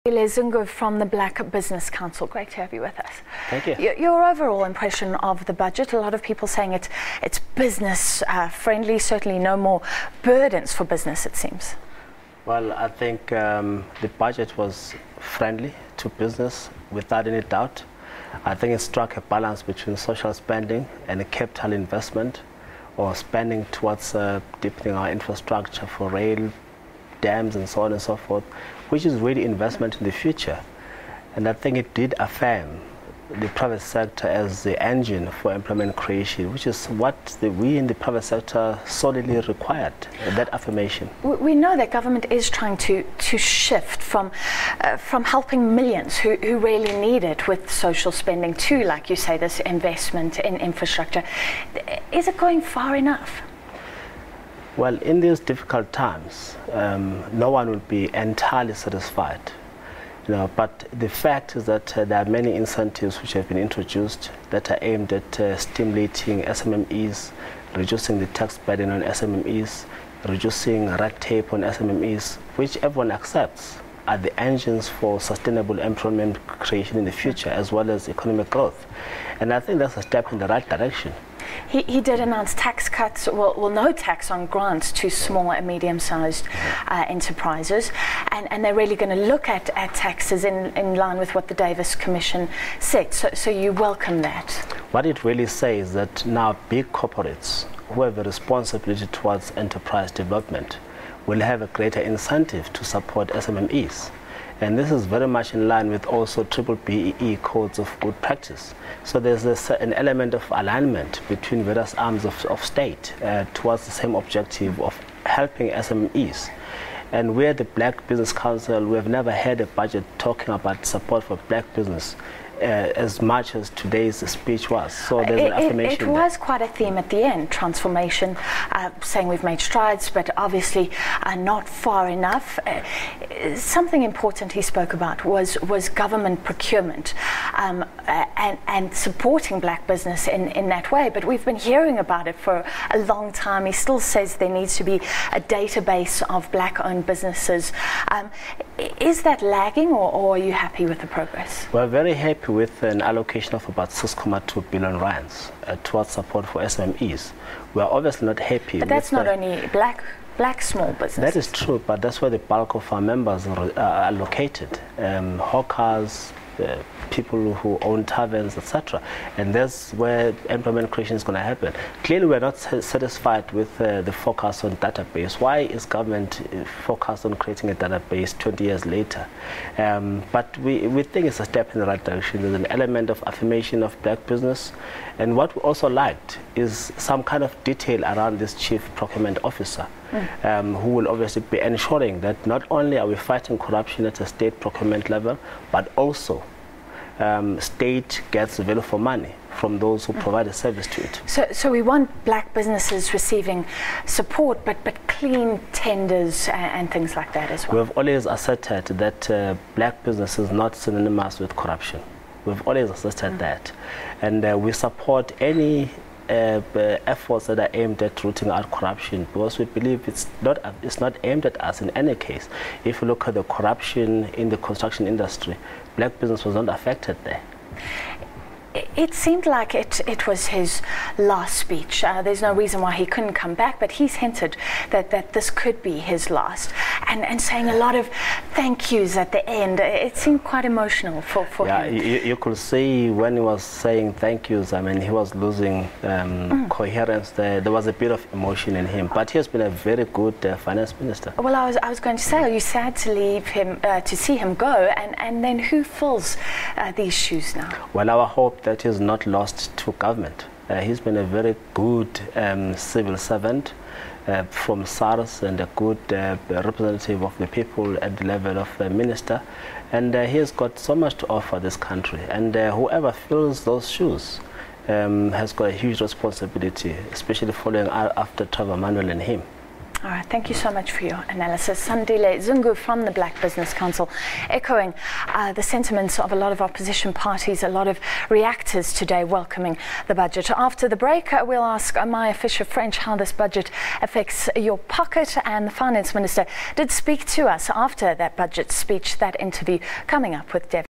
Sandile Zungu from the Black Business Council. Great to have you with us. Thank you. Your overall impression of the budget, a lot of people saying it's business friendly, certainly no more burdens for business, it seems. Well, I think the budget was friendly to business without any doubt. I think it struck a balance between social spending and capital investment, or spending towards deepening our infrastructure for rail, dams and so on and so forth, which is really investment in the future. And I think it did affirm the private sector as the engine for employment creation, which is what we in the private sector solidly required, that affirmation. We know that government is trying to shift from helping millions who really need it with social spending to, like you say, this investment in infrastructure. Is it going far enough? Well, in these difficult times, no one will be entirely satisfied. But the fact is that there are many incentives which have been introduced that are aimed at stimulating SMMEs, reducing the tax burden on SMMEs, reducing red tape on SMMEs, which everyone accepts are the engines for sustainable employment creation in the future, as well as economic growth. And I think that's a step in the right direction. He did announce tax cuts, well, no tax on grants to small and medium-sized enterprises, and they're really going to look at taxes in line with what the Davis Commission said. So you welcome that? What it really says is that now big corporates who have a responsibility towards enterprise development will have a greater incentive to support SMMEs. And this is very much in line with also BBBEE codes of good practice. So there's an element of alignment between various arms of state towards the same objective of helping SMEs. And we're the Black Business Council, we have never had a budget talking about support for black business as much as today's speech was. So there's an affirmation. It was quite a theme at the end, transformation, saying we've made strides, but obviously not far enough. Something important he spoke about was government procurement and supporting black business in that way. But we've been hearing about it for a long time. He still says there needs to be a database of black-owned businesses. Is that lagging, or are you happy with the progress? We're very happy with an allocation of about 6.2 billion rands towards support for SMEs. We're obviously not happy. But that's not only black small businesses. That is true, but that's where the bulk of our members are located. Hawkers, people who own taverns, etc. And that's where employment creation is going to happen. Clearly, we're not satisfied with the focus on database. Why is government focused on creating a database 20 years later? But we think it's a step in the right direction. There's an element of affirmation of black business. And what we also liked is some kind of detail around this chief procurement officer, who will obviously be ensuring that not only are we fighting corruption at a state procurement level, but also state gets value for money from those who provide a service to it. So we want black businesses receiving support, but clean tenders and things like that as well. We've always asserted that black business is not synonymous with corruption. We've always asserted that. And we support any efforts that are aimed at rooting out corruption, because we believe it's not aimed at us in any case. If you look at the corruption in the construction industry, black business was not affected there. It seemed like it was his last speech. There's no reason why he couldn't come back, but he's hinted that this could be his last, and saying a lot of thank yous at the end. It seemed quite emotional for him. You could see when he was saying thank yous, I mean, he was losing coherence there. There was a bit of emotion in him, but he has been a very good finance minister. Well, I was going to say, are you sad to leave him, to see him go, and then who fills these shoes now? Well, our hope that is not lost to government. He's been a very good civil servant from SARS, and a good representative of the people at the level of minister, and he has got so much to offer this country, and whoever fills those shoes has got a huge responsibility, especially following after Trevor Manuel and him. All right, thank you so much for your analysis. Sandile Zungu from the Black Business Council, echoing the sentiments of a lot of opposition parties, a lot of reactors today welcoming the budget. After the break, we'll ask Maya Fisher-French how this budget affects your pocket, and the Finance Minister did speak to us after that budget speech. That interview coming up with Dev.